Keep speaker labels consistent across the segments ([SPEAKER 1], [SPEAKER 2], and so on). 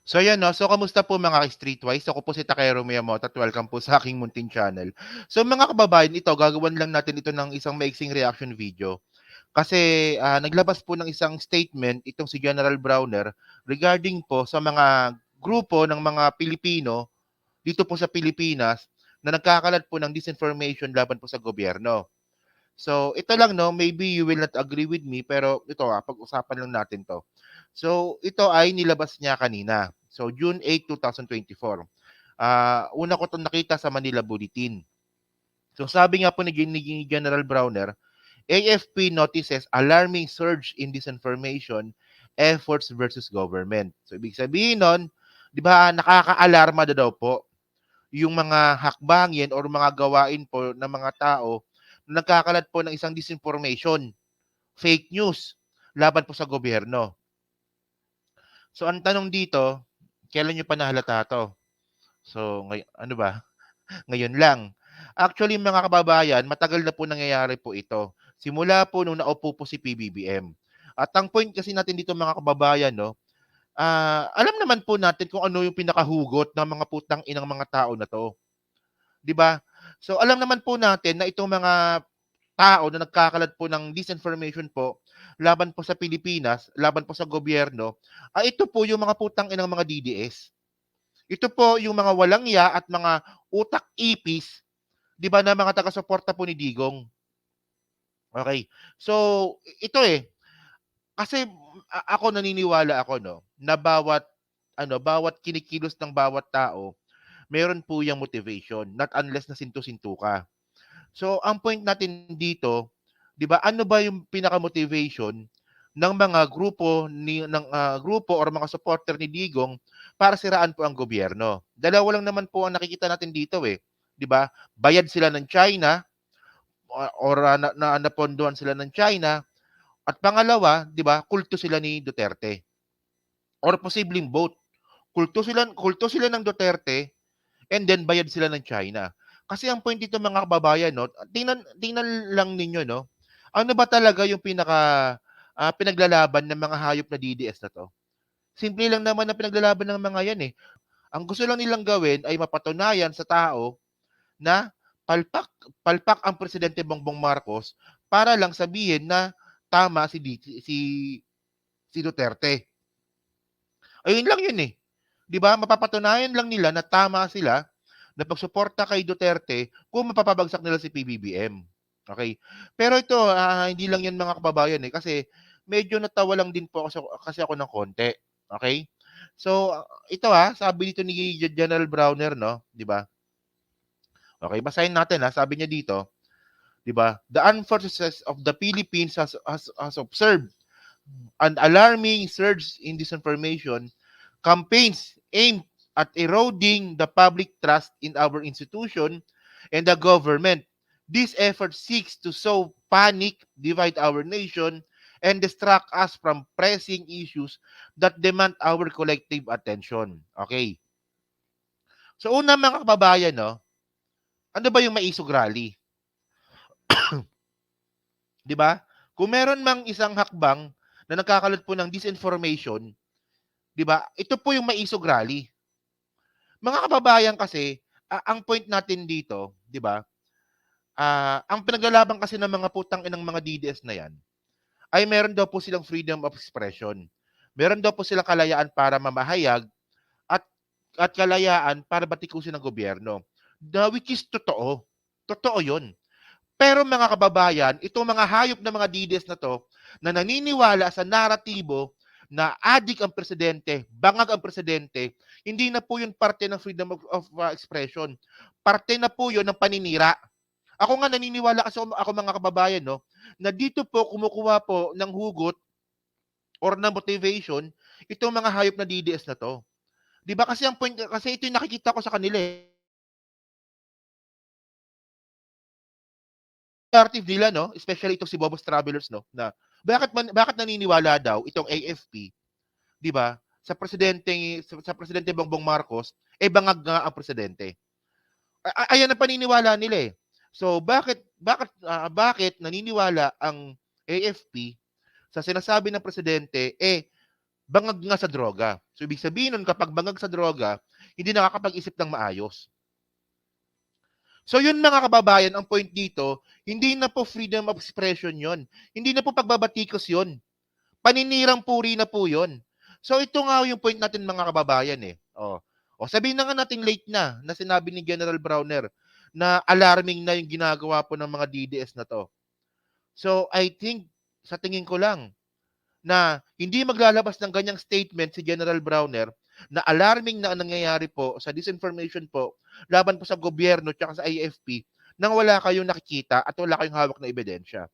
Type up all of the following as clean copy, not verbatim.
[SPEAKER 1] So ayan 'no, so kamusta po mga ka-Streetwise? Ako po si Takero Miyamoto at welcome po sa aking munting channel. So mga kababayan, ito gagawan lang natin ito ng isang maiksing reaction video. Kasi, naglabas po ng isang statement itong si General Browner regarding po sa mga grupo ng mga Pilipino dito po sa Pilipinas na nagkakalat po ng disinformation laban po sa gobyerno. So ito lang 'no, maybe you will not agree with me pero ito, pag-usapan lang natin 'to. So ito ay nilabas niya kanina. So June 8, 2024. Una ko 'tong nakita sa Manila Bulletin. So sabi nga po ni General Browner, AFP notices alarming surge in disinformation efforts versus government. So ibig sabihin nun, 'di ba nakakaalarma daw po yung mga hakbangin or mga gawain po ng mga tao na nagkakalat po ng isang disinformation, fake news laban po sa gobyerno. So ang tanong dito, kailan niyo pa nahalata 'to? So ano ba, ngayon lang. Actually mga kababayan, matagal na po nangyayari po ito. Simula po nung naupo po si PBBM. At ang point kasi natin dito mga kababayan 'no, alam naman po natin kung ano yung pinakahugot ng mga putang inang mga tao na 'to, 'di ba? So alam naman po natin na itong mga tao na nagkakalat po ng disinformation po laban po sa Pilipinas, laban po sa gobyerno, ito po yung mga putang inang mga DDS. Ito po yung mga walang ya at mga utak ipis, 'di ba, na mga taga-suporta po ni Digong. Okay. So ito kasi ako naniniwala ako 'no, na bawat kinikilos ng bawat tao, meron po yang motivation, not unless na sintu-sintu ka. So, ang point natin dito, 'di ba, ano ba yung pinaka-motivation ng mga grupo or mga supporter ni Digong para siraan po ang gobyerno? Dalawa lang naman po ang nakikita natin dito, 'di ba? Bayad sila ng China or napondohan sila ng China at pangalawa, 'di ba, kulto sila ni Duterte or posibleng both. Kulto sila ng Duterte and then bayad sila ng China. Kasi ang point dito mga kababayan 'no, tingnan lang ninyo 'no, ano ba talaga yung pinaglalaban ng mga hayop na DDS na 'to? Simple lang naman ang pinaglalaban ng mga 'yan. Ang gusto lang nilang gawin ay mapatunayan sa tao na palpak palpak ang presidente Bongbong Marcos para lang sabihin na tama si Duterte. Ayun lang 'yun, 'di ba? Mapapatunayan lang nila na tama sila na pagsuporta kay Duterte kung mapapabagsak nila si PBBM. Okay. Pero ito, hindi lang 'yan mga kababayan, kasi medyo natawa lang din po kasi ako ng konti. Okay. So, ito, sabi dito ni General Browner 'no, 'di ba? Okay, basahin natin, sabi niya dito, 'di ba? The armed forces of the Philippines has observed an alarming surge in disinformation campaigns aimed at eroding the public trust in our institution and the government. This effort seeks to sow panic, divide our nation, and distract us from pressing issues that demand our collective attention. Okay. So una mga kababayan, no, ano ba yung maisog rally? 'Di ba? Kung meron mang isang hakbang na nagkakalat po ng disinformation, 'di ba? Ito po yung maisog rally. Mga kababayan kasi, ang point natin dito, 'di ba? Ang pinaglalaban kasi ng mga putang inang mga DDS na 'yan, ay meron daw po silang freedom of expression. Meron daw po silang kalayaan para mamahayag at kalayaan para batikusin ng gobyerno. Which is totoo. Totoo 'yun. Pero mga kababayan, itong mga hayop na mga DDS na 'to, na naniniwala sa naratibo na adik ang presidente, bangag ang presidente, hindi na po 'yun parte ng freedom of expression. Parte na po 'yun ng paninira. Ako nga naniniwala kasi ako mga kababayan 'no, na dito po kumukuha po ng hugot or ng motivation itong mga hayop na DDS na 'to. 'Di ba kasi ang point kasi ito yung nakikita ko sa kanila, narrative nila 'no, especially itong si Bobos Travelers 'no, na bakit naniniwala daw itong AFP, 'di ba, sa presidente Bongbong Marcos, bangag nga ang presidente. Ayan ang paniniwala nila. So bakit naniniwala ang AFP sa sinasabi ng presidente, bangag nga sa droga. So, ibig sabihin nun, kapag bangag sa droga, hindi nakakapag-isip ng maayos. So, yun mga kababayan, ang point dito, hindi na po freedom of expression yon. Hindi na po pagbabatikos yon. Paninirang puri na po yon. So, ito nga yung point natin mga kababayan eh. O sabihin na nga natin late na sinabi ni General Browner na alarming na yung ginagawa po ng mga DDS na to. So, I think, sa tingin ko lang, na hindi maglalabas ng ganyang statement si General Browner na alarming na ang nangyayari po sa disinformation po laban po sa gobyerno at sa AFP nang wala kayong nakikita at wala kayong hawak na ebidensya.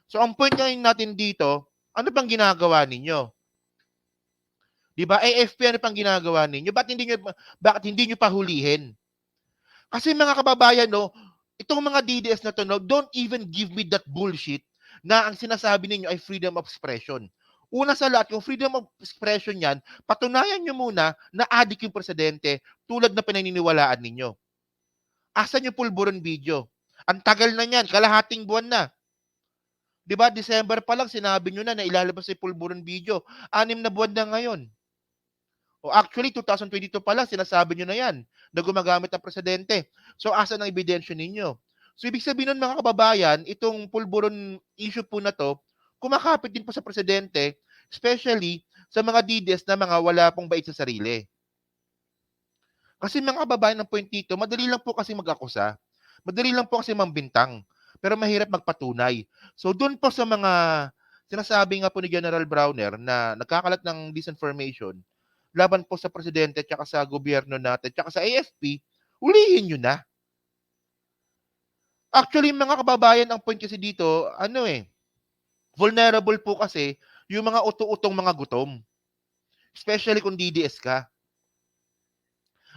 [SPEAKER 1] So ang point ngayon natin dito, ano bang ginagawa ninyo? 'Di ba? AFP ano pang ginagawa ninyo? Bakit hindi niyo pa hulihin? Kasi mga kababayan no, itong mga DDS na to no, don't even give me that bullshit na ang sinasabi ninyo ay freedom of expression. Una sa lahat, yung freedom of expression yan, patunayan nyo muna na adik yung presidente tulad na pinaniniwalaan ninyo. Asan yung pulburon video? Ang tagal na niyan, kalahating buwan na. 'Di ba? December pa lang sinabi niyo na ilalabas yung pulburon video. 6 na buwan na ngayon. O actually 2022 pa lang sinasabi niyo na 'yan na gumagamit ang presidente. So asan ang ebidensya ninyo? So ibig sabihin nun mga kababayan, itong pulburon issue po na to, kumakapit din po sa presidente, especially sa mga DDS na mga wala pong bait sa sarili. Kasi mga kababayan, ang point dito, madali lang po kasi mag-akusa. Madali lang po kasi mambintang. Pero mahirap magpatunay. So doon po sa mga sinasabi nga po ni General Browner na nagkakalat ng disinformation laban po sa presidente at sa gobyerno natin at sa AFP, ulihin nyo na. Actually, mga kababayan, ang point kasi dito, vulnerable po kasi yung mga uto-utong mga gutom. Especially kung DDS ka.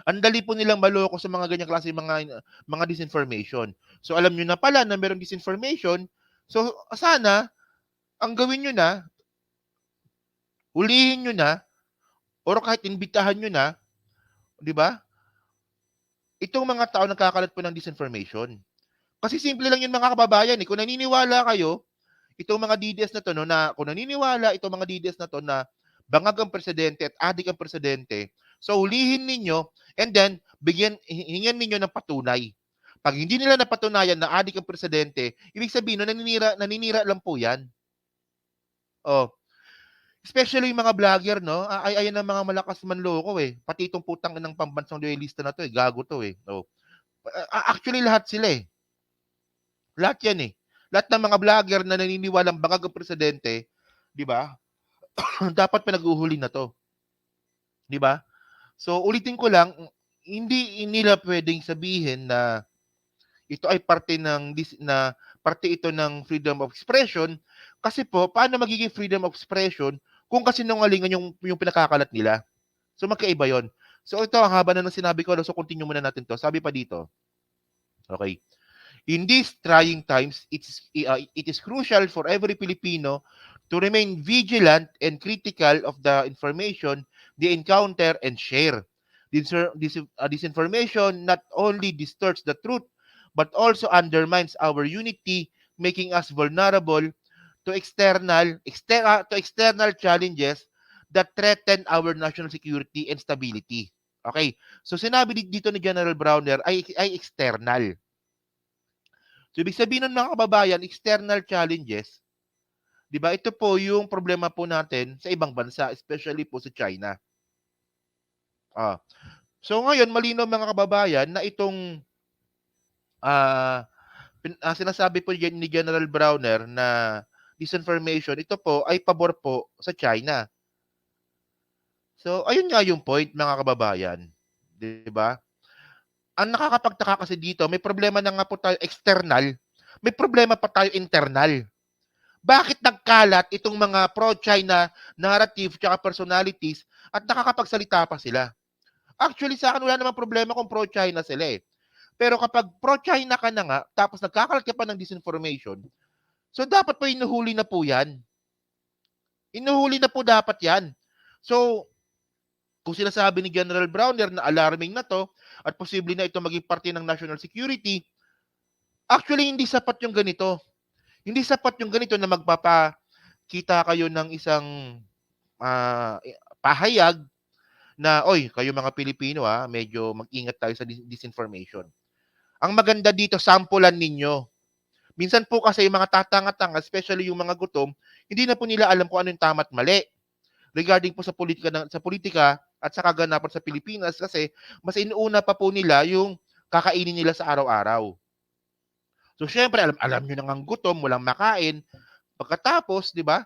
[SPEAKER 1] Ang dali po nilang maloko sa mga ganyang klase mga disinformation. So alam niyo na pala na mayroong disinformation. So sana ang gawin niyo na, hulihin niyo na or kahit imbitahan niyo na, 'di ba? Itong mga tao nagkakalat po ng disinformation. Kasi simple lang 'yun mga kababayan, eh. Kung naniniwala kayo, itong mga DDS na to no, na kung naniniwala itong mga DDS na to na bangag ang presidente at adik ang presidente, so hulihin ninyo and then hingan ninyo ng patunay. Pag hindi nila napatunayan na adik ang presidente, ibig sabihin no, naninira lang po 'yan. Oh, especially yung mga vlogger no, ay ayan ang mga malakas manloko eh. Pati itong putang ng pambansang loyalista na to eh, gago to eh. Oh. Actually lahat sila eh. Lahat 'yan eh. Lahat ng mga vlogger na naniniwalang bangag ang presidente, 'di ba? Dapat pinag-uuhuli na 'to, 'di ba? So ulitin ko lang, hindi nila pwedeng sabihin na ito ay parte ito ng freedom of expression kasi po paano magiging freedom of expression kung kasinungalingan yung pinakakalat nila. So magkaiba 'yon. So ito ang haba na ng sinabi ko, so continue muna natin 'to. Sabi pa dito. Okay. In these trying times, it is crucial for every Filipino to remain vigilant and critical of the information they encounter and share. Disinformation not only distorts the truth, but also undermines our unity, making us vulnerable to external challenges that threaten our national security and stability. Okay. So sinabi dito ni General Browner ay external. So, ibig sabihin nun mga kababayan, external challenges, 'di ba? Ito po yung problema po natin sa ibang bansa, especially po sa China. Ah. So ngayon malinaw mga kababayan na itong sinasabi po ni General Browner na disinformation, ito po ay pabor po sa China. So ayun nga yung point mga kababayan, 'di ba? Ang nakakapagtaka kasi dito, may problema na nga po tayo external, may problema pa tayo internal. Bakit nagkalat itong mga pro-China narrative tsaka personalities at nakakapagsalita pa sila? Actually, sa akin wala namang problema kung pro-China sila eh. Pero kapag pro-China ka na nga, tapos nagkakalat ka pa ng disinformation, so dapat pa inuhuli na po yan. Inuhuli na po dapat yan. So, kung sinasabi ni General Browner na alarming na to at posible na ito maging parte ng national security, actually hindi sapat yung ganito. Hindi sapat yung ganito na magpapakita kayo ng isang pahayag na, "Oy, kayo mga Pilipino, medyo mag-ingat tayo sa disinformation." Ang maganda dito, sampulan ninyo. Minsan po kasi yung mga tatanga-tanga, especially yung mga gutom, hindi na po nila alam kung ano yung tama at mali regarding po sa politika at sa kaganapan sa Pilipinas kasi mas inuuna pa po nila yung kakainin nila sa araw-araw. So syempre alam niyo na ngang gutom, walang makain, pagkatapos 'di ba,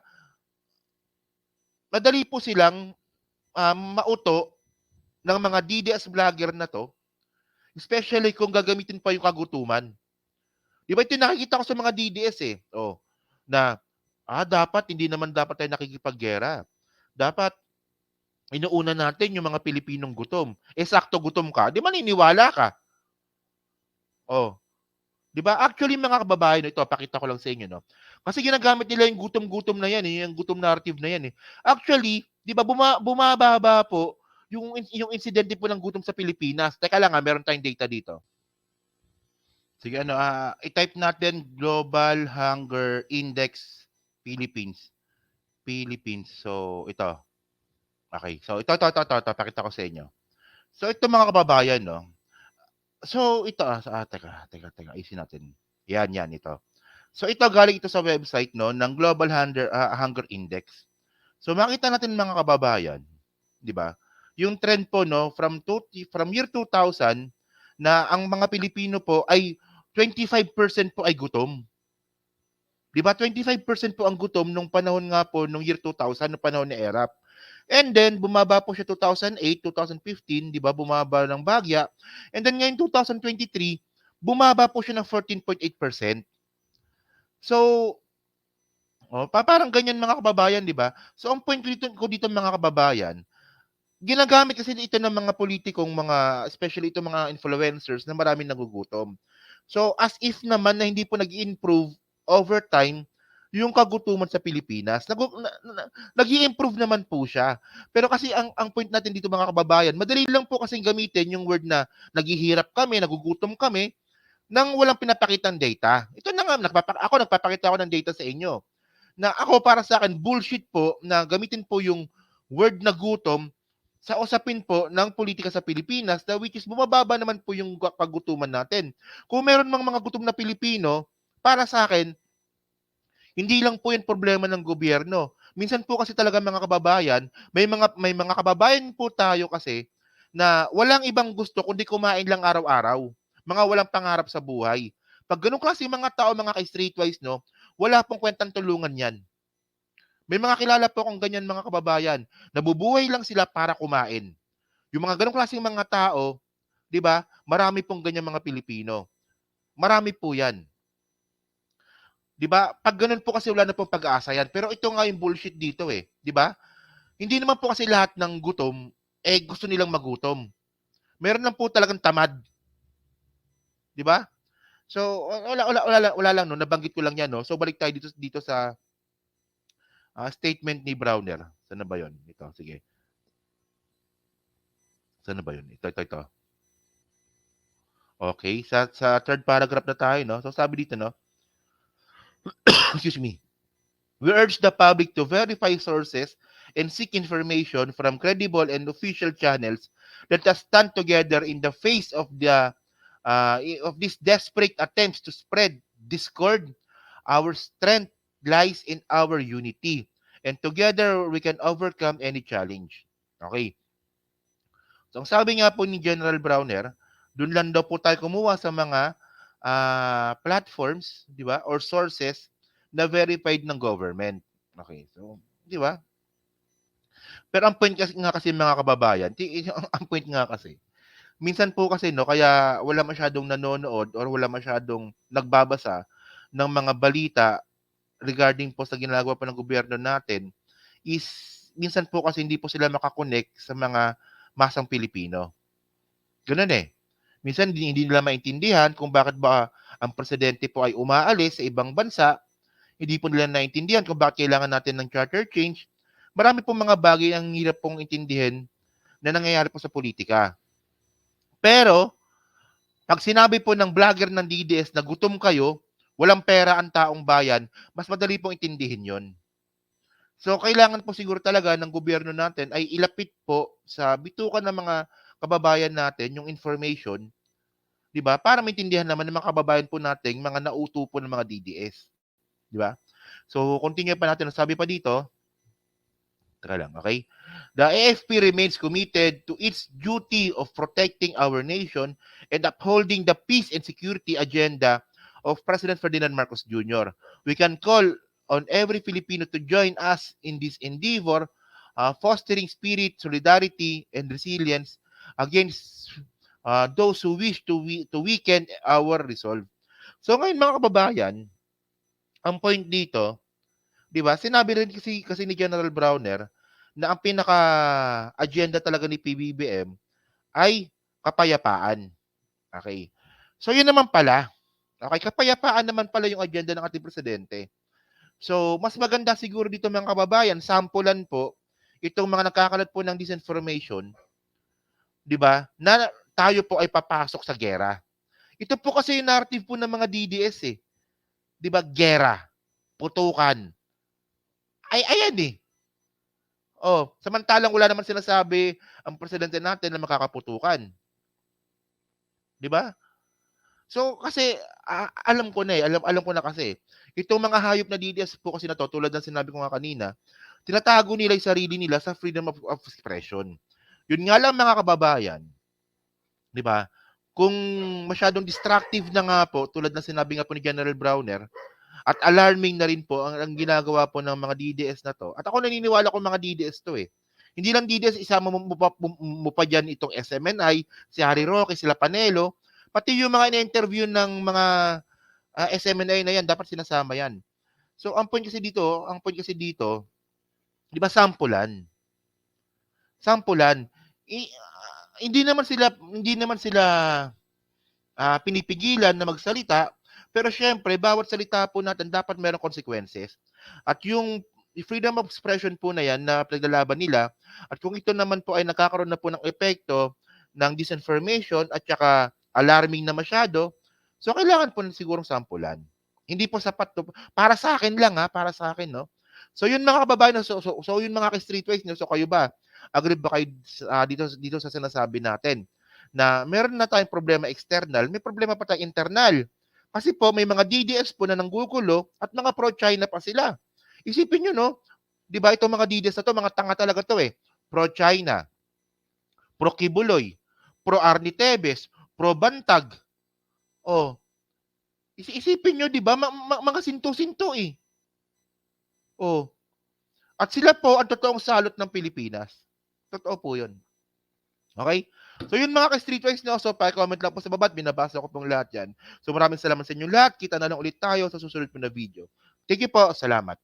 [SPEAKER 1] madali po silang, mauto ng mga DDS vlogger na 'to, especially kung gagamitin pa yung kagutuman. 'Di ba ito yung nakikita ko sa mga DDS, eh, na, dapat hindi naman dapat tayo nakikipaggiyera. Dapat inuuna natin yung mga Pilipinong gutom. Eh, sakto gutom ka, 'di maniniwala ka. Oh, 'di ba? Actually mga kababayan, ito pakita ko lang sa inyo 'no. Kasi ginagamit nila yung gutom-gutom na 'yan, yung gutom narrative na 'yan, eh. Actually, 'di ba bumababa po yung insidente po ng gutom sa Pilipinas. Teka lang, meron tayong data dito. Sige ano, i-type natin Global Hunger Index Philippines. Philippines. So ito. Okay. So ito pakita ko sa inyo. So ito mga kababayan 'no. So ito, teka, ayusin natin. Yan ito. So ito galing ito sa website 'no ng Global Hunger Index. So makita natin mga kababayan, 'di ba? Yung trend po 'no from year 2000 na ang mga Pilipino po ay 25% po ay gutom. 'Di ba 25% po ang gutom nung panahon nga po nung year 2000 nung panahon ni ERAP. And then bumaba po siya 2008, 2015, 'di ba bumaba ng bagya. And then ngayon 2023, bumaba po siya ng 14.8%. So, parang ganyan mga kababayan, 'di ba? So ang point ko dito mga kababayan, ginagamit kasi ito ng mga politikong mga especially itong mga influencers na maraming nagugutom. So, as if naman na hindi po nag-i-improve over time yung kagutuman sa Pilipinas. Nag-i-improve naman po siya. Pero kasi ang point natin dito mga kababayan, madali lang po kasing gamitin yung word na naghihirap kami, nagugutom kami, nang walang pinapakitang data. Ito na nga, nagpapakita ako ng data sa inyo. Na ako para sa akin, bullshit po na gamitin po yung word na gutom sa usapin po ng politika sa Pilipinas na which is bumababa naman po yung kagutuman natin. Kung meron mang mga gutom na Pilipino, para sa akin, hindi lang po yan problema ng gobyerno. Minsan po kasi talaga mga kababayan, may mga kababayan po tayo kasi na walang ibang gusto kundi kumain lang araw-araw. Mga walang pangarap sa buhay. Pag ganun klase mga tao, mga ka-streetwise, no, wala pong kwentang tulungan yan. May mga kilala po akong ganyan mga kababayan. Nabubuhay lang sila para kumain. Yung mga ganong klaseng mga tao, 'di ba? Marami pong ganyan mga Pilipino. Marami po 'yan. 'Di ba? Pag gano'n po kasi wala na pong pag-asa 'yan. Pero ito nga yung bullshit dito eh, 'di ba? Hindi naman po kasi lahat ng gutom gusto nilang magutom. Meron lang po talagang tamad, 'di ba? So wala lang no, nabanggit ko lang 'yan no. So balik tayo dito sa statement ni Browner. Saan na ba 'yon? Ito, sige. Saan na ba 'yon? Ito. Okay, sa third paragraph na tayo 'no. So sabi dito 'no, excuse me. We urge the public to verify sources and seek information from credible and official channels. Let us stand together in the face of these desperate attempts to spread discord. Our strength lies in our unity, and together we can overcome any challenge. Okay. So ang sabi nga po ni General Browner, doon lang daw po tayo kumuha sa mga platforms, 'di ba? Or sources na verified ng government. Okay. So, 'di ba? Pero ang point kasi mga kababayan, ang point nga kasi, minsan po kasi no, kaya wala masyadong nanonood or wala masyadong nagbabasa ng mga balita regarding po sa ginagawa po ng gobyerno natin is minsan po kasi hindi po sila makakonek sa mga masang Pilipino. Gano'n eh. Minsan hindi nila maintindihan kung bakit ba ang presidente po ay umaalis sa ibang bansa. Hindi po nila naintindihan kung bakit kailangan natin ng charter change. Marami pong mga bagay ang hirap pong intindihin na nangyayari po sa politika. Pero, pag sinabi po ng vlogger ng DDS na gutom kayo, walang pera ang taong bayan, mas madali pong intindihin yon. So, kailangan po siguro talaga ng gobyerno natin ay ilapit po sa bitukan ng mga kababayan natin yung information, 'di ba? Para maintindihan naman ng mga kababayan po nating mga nauuto po ng mga DDS, 'di ba? So, continue pa natin, ang sabi pa dito, teka lang, okay? The AFP remains committed to its duty of protecting our nation and upholding the peace and security agenda of President Ferdinand Marcos Jr. We can call on every Filipino to join us in this endeavor, fostering spirit, solidarity, and resilience against those who wish to weaken our resolve. So ngayon mga kababayan, ang point dito, 'di ba? Sinabi rin kasi ni General Browner na ang pinaka-agenda talaga ni PBBM ay kapayapaan. Okay. So 'yun naman pala. Okay, kapayapaan naman pala yung agenda ng ating presidente. So mas maganda siguro dito mga kababayan, sampulan po itong mga nagkakalat po ng disinformation, 'di ba? Na tayo po ay papasok sa giyera. Ito po kasi yung narrative po ng mga DDS eh. 'Di ba? Giyera, putukan. Ay ayan eh. Oh, samantalang wala naman sinasabi ang presidente natin na makakaputukan, 'di ba? So kasi alam ko na eh, alam ko na kasi. Itong mga hayop na DDS po kasi na 'to, tulad ng sinabi ko nga kanina, tinatago nila 'yung sarili nila sa freedom of expression. 'Yun nga lang mga kababayan, 'di ba? Kung masyadong destructive na nga po, tulad ng sinabi nga po ni General Browner, at alarming na rin po ang ginagawa po ng mga DDS na 'to. At ako naniniwala kung mga DDS 'to eh. Hindi lang DDS, isama mo pa diyan itong SMNI, si Harry Roque, sila Panelo, pati yung mga ina-interview ng mga SMNI na yan, dapat sinasama yan. So ang point kasi dito, 'di ba sampulan. Hindi naman sila pinipigilan na magsalita, pero siyempre bawat salita po natin dapat merong consequences. At yung freedom of expression po na yan na pinaglalaban nila, at kung ito naman po ay nakakaroon na po ng epekto ng disinformation at saka alarming na masyado, so kailangan po na sigurong sampulan. Hindi po sapat to, para sa akin lang para sa akin, no? So yun mga kababayan, no? So yun mga ka-streetwise, no? So kayo ba? Agree ba kayo dito sa sinasabi natin? Na meron na tayong problema external, may problema pa tayong internal. Kasi po may mga DDS po na nanggugulo at mga pro-China pa sila. Isipin nyo, no? 'Di ba itong mga DDS na to, mga tanga talaga to eh. Pro-China, pro-Kibuloy, pro-Arnie Tevez, pro-Bantag. Oh, isipin nyo, 'di ba? Mga sinto-sinto eh. Oh, at sila po ang totoong salot ng Pilipinas. Totoo po 'yun. Okay? So yun mga ka-streetwise, no? So pa-comment lang po sa baba at binabasa ko pong lahat yan. So maraming salamat sa inyo lahat. Kita na lang ulit tayo sa susunod po na video. Thank you po. Salamat.